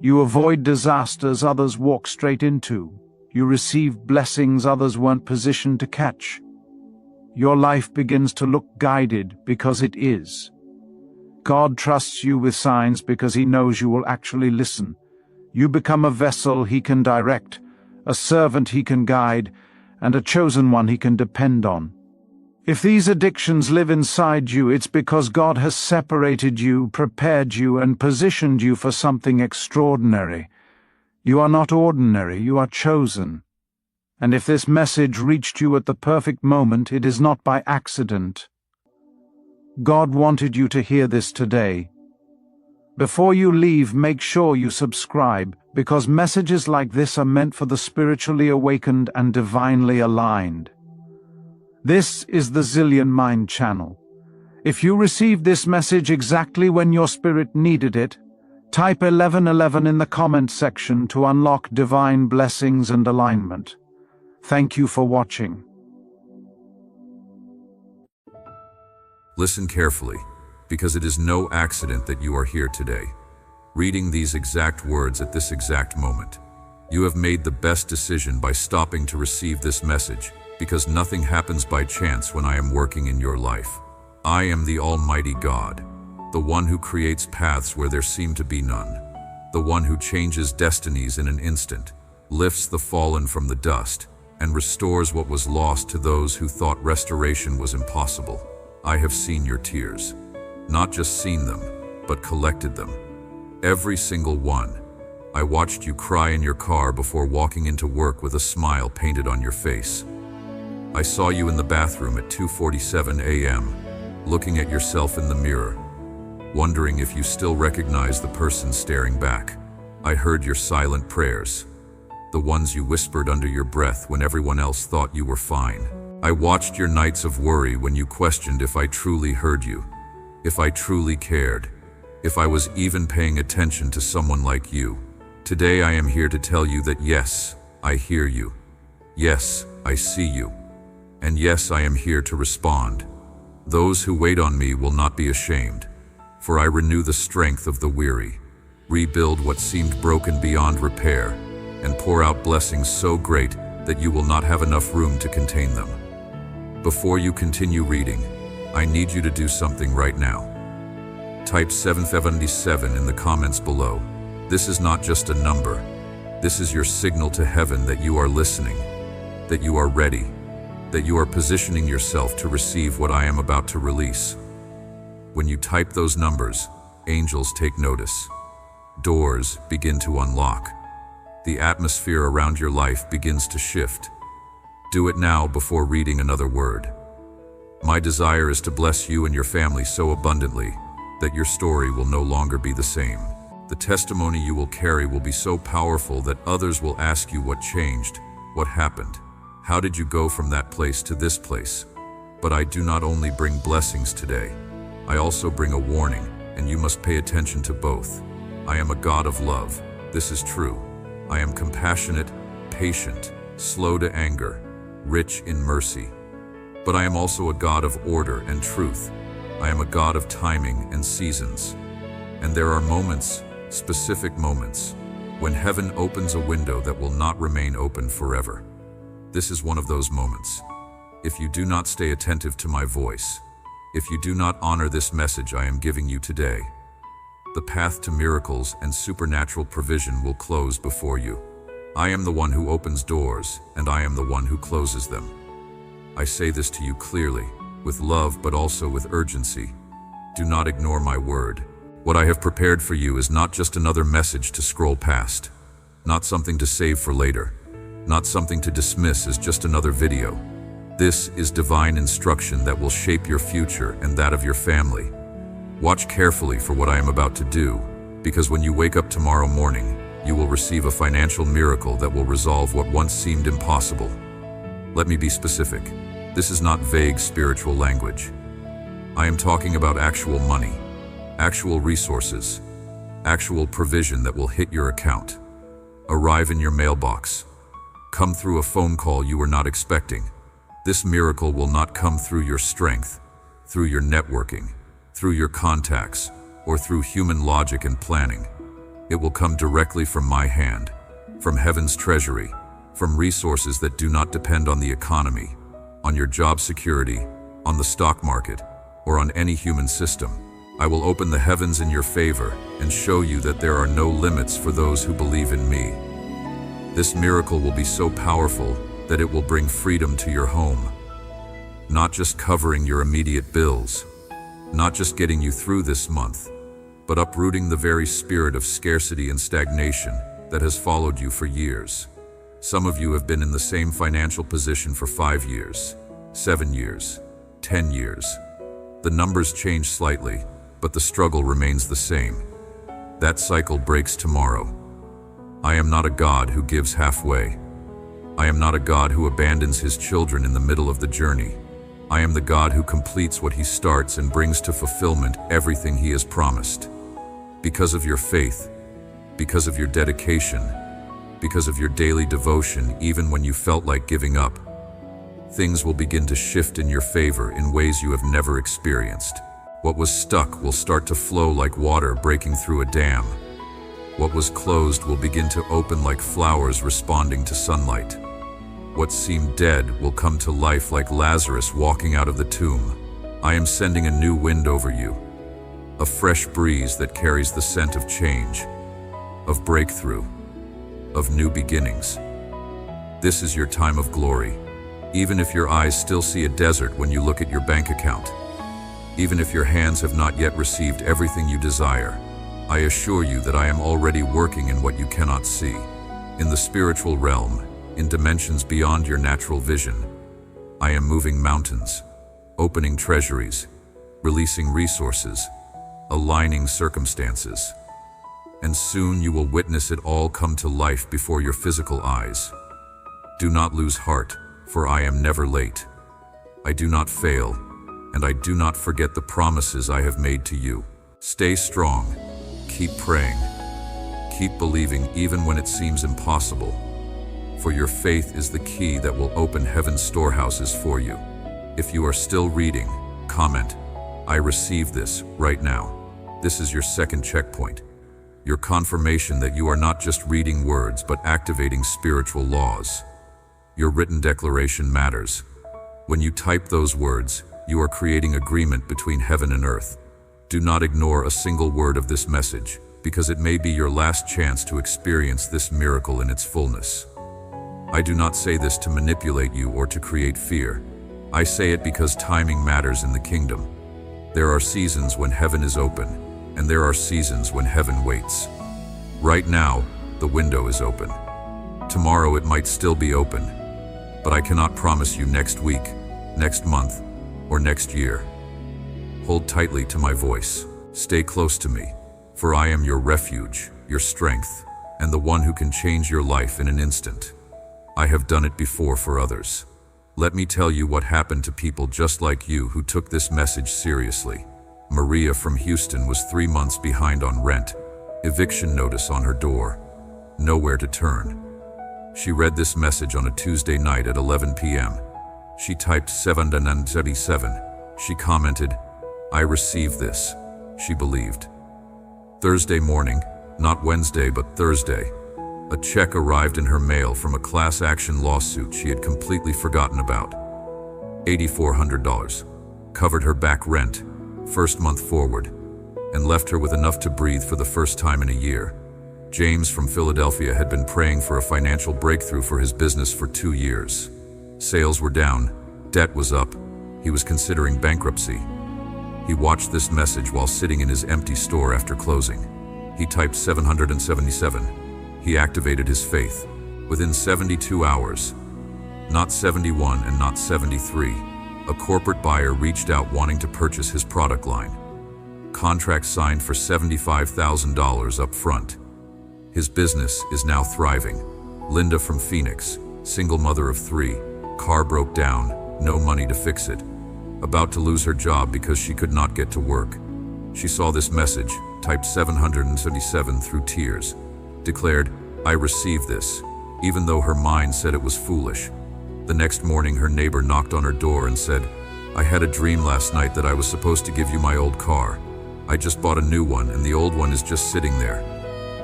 You avoid disasters others walk straight into. You receive blessings others weren't positioned to catch. Your life begins to look guided because it is. God trusts you with signs because He knows you will actually listen. You become a vessel He can direct, a servant He can guide, and a chosen one He can depend on. If these addictions live inside you, it's because God has separated you, prepared you, and positioned you for something extraordinary. You are not ordinary, you are chosen. And if this message reached you at the perfect moment, it is not by accident. God wanted you to hear this today. Before you leave, make sure you subscribe, because messages like this are meant for the spiritually awakened and divinely aligned. This is the Zillion Mind channel. If you received this message exactly when your spirit needed it, type 1111 in the comment section to unlock divine blessings and alignment. Thank you for watching. Listen carefully, because it is no accident that you are here today, reading these exact words at this exact moment. You have made the best decision by stopping to receive this message, because nothing happens by chance when I am working in your life. I am the Almighty God, the one who creates paths where there seem to be none, the one who changes destinies in an instant, lifts the fallen from the dust, and restores what was lost to those who thought restoration was impossible. I have seen your tears. Not just seen them, but collected them. Every single one. I watched you cry in your car before walking into work with a smile painted on your face. I saw you in the bathroom at 2:47 a.m., looking at yourself in the mirror, wondering if you still recognize the person staring back. I heard your silent prayers, the ones you whispered under your breath when everyone else thought you were fine. I watched your nights of worry when you questioned if I truly heard you, if I truly cared, if I was even paying attention to someone like you. Today I am here to tell you that yes, I hear you. Yes, I see you. And yes, I am here to respond. Those who wait on me will not be ashamed, for I renew the strength of the weary, rebuild what seemed broken beyond repair, and pour out blessings so great that you will not have enough room to contain them. Before you continue reading, I need you to do something right now. Type 777 in the comments below. This is not just a number. This is your signal to heaven that you are listening, that you are ready, that you are positioning yourself to receive what I am about to release. When you type those numbers, angels take notice. Doors begin to unlock. The atmosphere around your life begins to shift. Do it now before reading another word. My desire is to bless you and your family so abundantly that your story will no longer be the same. The testimony you will carry will be so powerful that others will ask you what changed, what happened. How did you go from that place to this place? But I do not only bring blessings today, I also bring a warning, and you must pay attention to both. I am a God of love. This is true. I am compassionate, patient, slow to anger, rich in mercy. But I am also a God of order and truth. I am a God of timing and seasons. And there are moments, specific moments, when heaven opens a window that will not remain open forever. This is one of those moments. If you do not stay attentive to my voice, if you do not honor this message I am giving you today, the path to miracles and supernatural provision will close before you. I am the one who opens doors, and I am the one who closes them. I say this to you clearly, with love but also with urgency. Do not ignore my word. What I have prepared for you is not just another message to scroll past, not something to save for later, not something to dismiss as just another video. This is divine instruction that will shape your future and that of your family. Watch carefully for what I am about to do, because when you wake up tomorrow morning, you will receive a financial miracle that will resolve what once seemed impossible. Let me be specific. This is not vague spiritual language. I am talking about actual money, actual resources, actual provision that will hit your account, arrive in your mailbox, come through a phone call you were not expecting. This miracle will not come through your strength, through your networking, through your contacts, or through human logic and planning. It will come directly from my hand, from heaven's treasury, from resources that do not depend on the economy, on your job security, on the stock market, or on any human system. I will open the heavens in your favor and show you that there are no limits for those who believe in me. This miracle will be so powerful that it will bring freedom to your home, not just covering your immediate bills, not just getting you through this month, but uprooting the very spirit of scarcity and stagnation that has followed you for years. Some of you have been in the same financial position for 5 years, 7 years, 10 years. The numbers change slightly, but the struggle remains the same. That cycle breaks tomorrow. I am not a God who gives halfway. I am not a God who abandons his children in the middle of the journey. I am the God who completes what he starts and brings to fulfillment everything he has promised. Because of your faith, because of your dedication, because of your daily devotion, even when you felt like giving up, things will begin to shift in your favor in ways you have never experienced. What was stuck will start to flow like water breaking through a dam. What was closed will begin to open like flowers responding to sunlight. What seemed dead will come to life like Lazarus walking out of the tomb. I am sending a new wind over you, a fresh breeze that carries the scent of change, of breakthrough, of new beginnings. This is your time of glory, even if your eyes still see a desert when you look at your bank account. Even if your hands have not yet received everything you desire, I assure you that I am already working in what you cannot see, in the spiritual realm, in dimensions beyond your natural vision. I am moving mountains, opening treasuries, releasing resources, aligning circumstances. And soon you will witness it all come to life before your physical eyes. Do not lose heart, for I am never late. I do not fail, and I do not forget the promises I have made to you. Stay strong, keep praying, keep believing even when it seems impossible. for your faith is the key that will open heaven's storehouses for you. If you are still reading, comment, "I receive this" right now. This is your second checkpoint. Your confirmation that you are not just reading words but activating spiritual laws. Your written declaration matters. When you type those words, you are creating agreement between heaven and earth. Do not ignore a single word of this message, because it may be your last chance to experience this miracle in its fullness. I do not say this to manipulate you or to create fear. I say it because timing matters in the kingdom. There are seasons when heaven is open, and there are seasons when heaven waits. Right now, the window is open. Tomorrow it might still be open, but I cannot promise you next week, next month, or next year. Hold tightly to my voice. Stay close to me, for I am your refuge, your strength, and the one who can change your life in an instant. I have done it before for others. Let me tell you what happened to people just like you who took this message seriously. Maria from Houston was 3 months behind on rent, eviction notice on her door, nowhere to turn. She read this message on a Tuesday night at 11 p.m. She typed 737. She commented, "I received this." She believed. Thursday morning, not Wednesday but Thursday, a check arrived in her mail from a class action lawsuit she had completely forgotten about. $8,400. Covered her back rent, first month forward, and left her with enough to breathe for the first time in a year. James from Philadelphia had been praying for a financial breakthrough for his business for 2 years. Sales were down, debt was up, he was considering bankruptcy. He watched this message while sitting in his empty store after closing. He typed 777. He activated his faith. Within 72 hours, not 71 and not 73, a corporate buyer reached out wanting to purchase his product line. Contract signed for $75,000 up front. His business is now thriving. Linda from Phoenix, single mother of 3, car broke down, no money to fix it. About to lose her job because she could not get to work. She saw this message, typed 777 through tears, declared, "I received this," even though her mind said it was foolish. The next morning her neighbor knocked on her door and said, "I had a dream last night that I was supposed to give you my old car. I just bought a new one and the old one is just sitting there.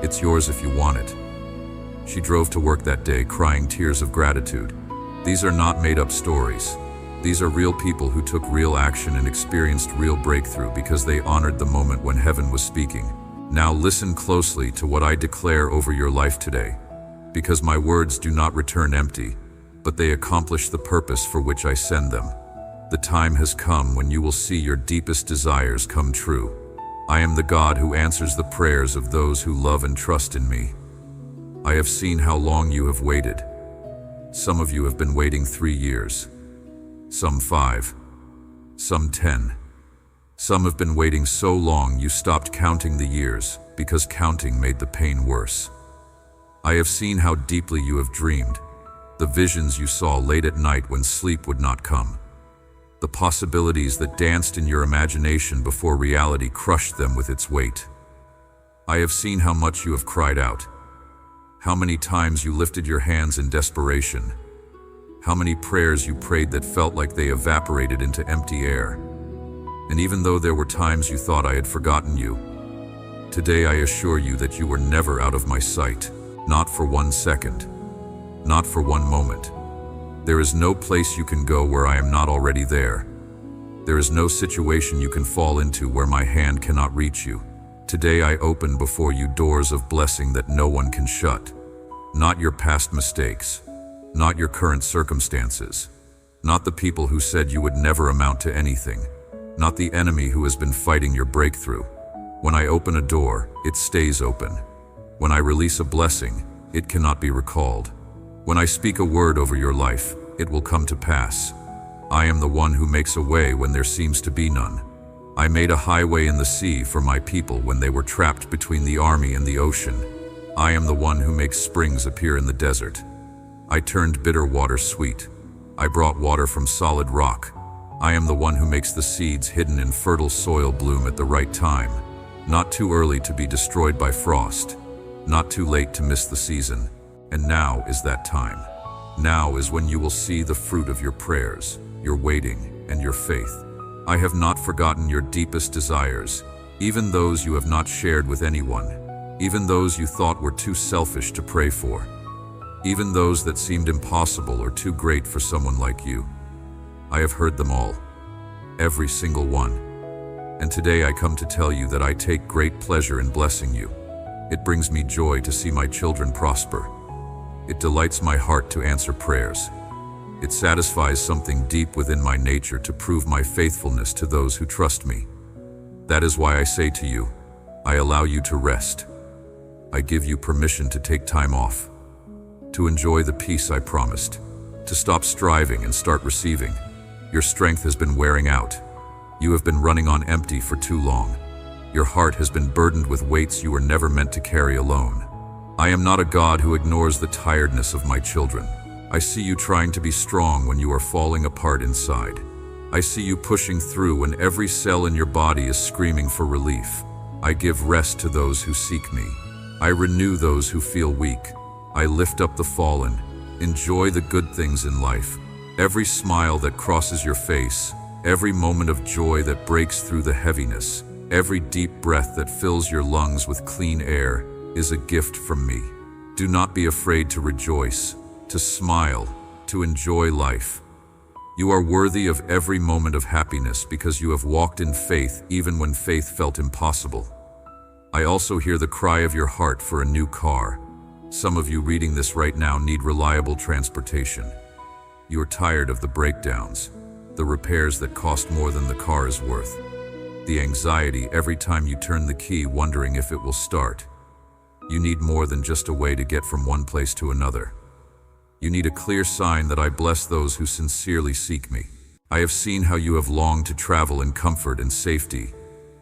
It's yours if you want it." She drove to work that day crying tears of gratitude. These are not made-up stories. These are real people who took real action and experienced real breakthrough because they honored the moment when heaven was speaking. Now listen closely to what I declare over your life today, because my words do not return empty, but they accomplish the purpose for which I send them. The time has come when you will see your deepest desires come true. I am the God who answers the prayers of those who love and trust in me. I have seen how long you have waited. Some of you have been waiting 3 years, some 5, some 10. Some have been waiting so long you stopped counting the years because counting made the pain worse. I have seen how deeply you have dreamed, the visions you saw late at night when sleep would not come, the possibilities that danced in your imagination before reality crushed them with its weight. I have seen how much you have cried out, how many times you lifted your hands in desperation, how many prayers you prayed that felt like they evaporated into empty air. And even though there were times you thought I had forgotten you, today I assure you that you were never out of my sight, not for 1 second, not for 1 moment. There is no place you can go where I am not already there. There is no situation you can fall into where my hand cannot reach you. Today I open before you doors of blessing that no one can shut. Not your past mistakes, not your current circumstances, not the people who said you would never amount to anything, not the enemy who has been fighting your breakthrough. When I open a door, it stays open. When I release a blessing, it cannot be recalled. When I speak a word over your life, it will come to pass. I am the one who makes a way when there seems to be none. I made a highway in the sea for my people when they were trapped between the army and the ocean. I am the one who makes springs appear in the desert. I turned bitter water sweet. I brought water from solid rock. I am the one who makes the seeds hidden in fertile soil bloom at the right time. Not too early to be destroyed by frost, not too late to miss the season. And now is that time. Now is when you will see the fruit of your prayers, your waiting, and your faith. I have not forgotten your deepest desires, even those you have not shared with anyone, even those you thought were too selfish to pray for, even those that seemed impossible or too great for someone like you. I have heard them all, every single one. And today I come to tell you that I take great pleasure in blessing you. It brings me joy to see my children prosper. It delights my heart to answer prayers. It satisfies something deep within my nature to prove my faithfulness to those who trust me. That is why I say to you, I allow you to rest. I give you permission to take time off, to enjoy the peace I promised, to stop striving and start receiving. Your strength has been wearing out. You have been running on empty for too long. Your heart has been burdened with weights you were never meant to carry alone. I am not a God who ignores the tiredness of my children. I see you trying to be strong when you are falling apart inside. I see you pushing through when every cell in your body is screaming for relief. I give rest to those who seek me. I renew those who feel weak. I lift up the fallen. Enjoy the good things in life. Every smile that crosses your face, every moment of joy that breaks through the heaviness, every deep breath that fills your lungs with clean air is a gift from me. Do not be afraid to rejoice, to smile, to enjoy life. You are worthy of every moment of happiness because you have walked in faith even when faith felt impossible. I also hear the cry of your heart for a new car. Some of you reading this right now need reliable transportation. You are tired of the breakdowns, the repairs that cost more than the car is worth, the anxiety every time you turn the key wondering if it will start. You need more than just a way to get from one place to another. You need a clear sign that I bless those who sincerely seek me. I have seen how you have longed to travel in comfort and safety.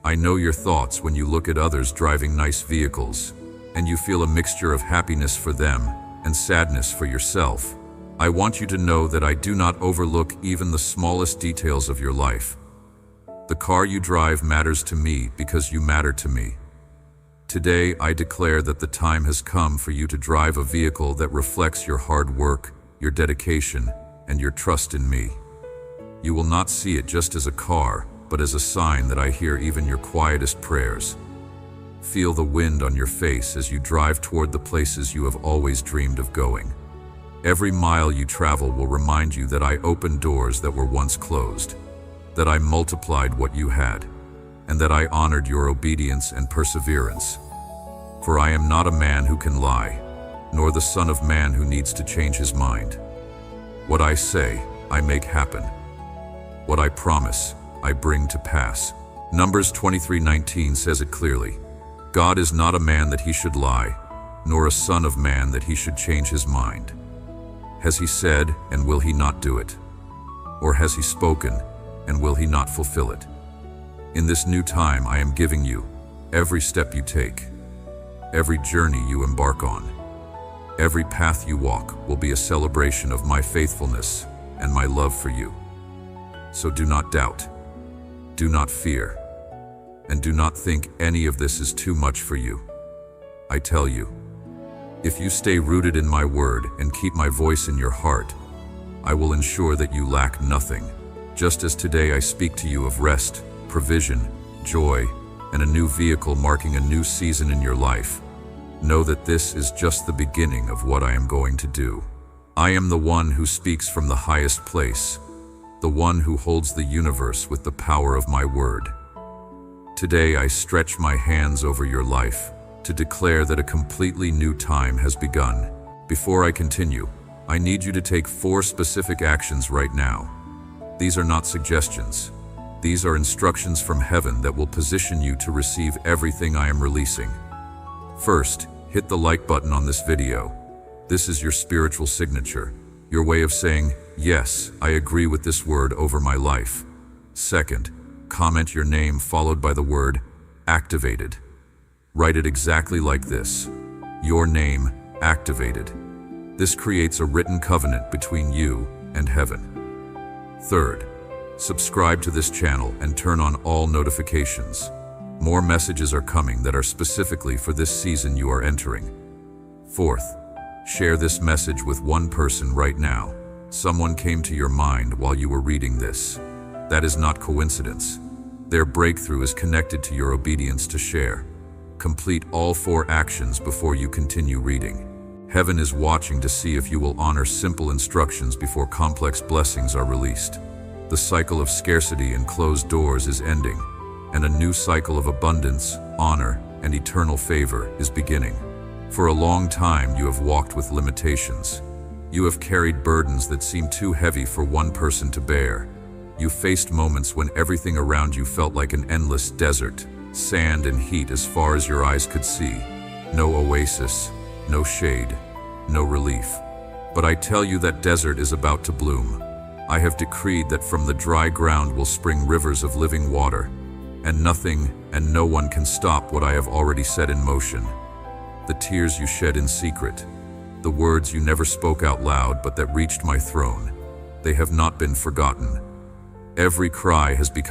I know your thoughts when you look at others driving nice vehicles, and you feel a mixture of happiness for them and sadness for yourself. I want you to know that I do not overlook even the smallest details of your life. The car you drive matters to me because you matter to me. Today, I declare that the time has come for you to drive a vehicle that reflects your hard work, your dedication, and your trust in me. You will not see it just as a car, but as a sign that I hear even your quietest prayers. Feel the wind on your face as you drive toward the places you have always dreamed of going. Every mile you travel will remind you that I opened doors that were once closed, that I multiplied what you had, and that I honored your obedience and perseverance. For I am not a man who can lie, nor the son of man who needs to change his mind. What I say, I make happen. What I promise, I bring to pass. Numbers 23:19 says it clearly. God is not a man that he should lie, nor a son of man that he should change his mind. Has he said, and will he not do it? Or has he spoken, and will he not fulfill it? In this new time I am giving you, every step you take, every journey you embark on, every path you walk will be a celebration of my faithfulness and my love for you. So do not doubt, do not fear, and do not think any of this is too much for you. I tell you, if you stay rooted in my word and keep my voice in your heart, I will ensure that you lack nothing. Just as today I speak to you of rest, provision, joy, and a new vehicle marking a new season in your life, know that this is just the beginning of what I am going to do. I am the one who speaks from the highest place, the one who holds the universe with the power of my word. Today I stretch my hands over your life to declare that a completely new time has begun. Before I continue, I need you to take 4 specific actions right now. These are not suggestions. These are instructions from heaven that will position you to receive everything I am releasing. First, hit the like button on this video. This is your spiritual signature, your way of saying, yes, I agree with this word over my life. Second, comment your name followed by the word activated. Write it exactly like this. Your name, activated. This creates a written covenant between you and heaven. Third, subscribe to this channel and turn on all notifications. More messages are coming that are specifically for this season you are entering. Fourth, Share this message with one person right now. Someone came to your mind while you were reading this. That is not coincidence. Their breakthrough is connected to your obedience to share. Complete all 4 actions before you continue reading. Heaven is watching to see if you will honor simple instructions before complex blessings are released. The cycle of scarcity and closed doors is ending, and a new cycle of abundance, honor, and eternal favor is beginning. For a long time, you have walked with limitations. You have carried burdens that seemed too heavy for one person to bear. You faced moments when everything around you felt like an endless desert, sand and heat as far as your eyes could see. No oasis, no shade, no relief. But I tell you that desert is about to bloom. I have decreed that from the dry ground will spring rivers of living water, and nothing and no one can stop what I have already set in motion. The tears you shed in secret, the words you never spoke out loud but that reached my throne, they have not been forgotten. Every cry has become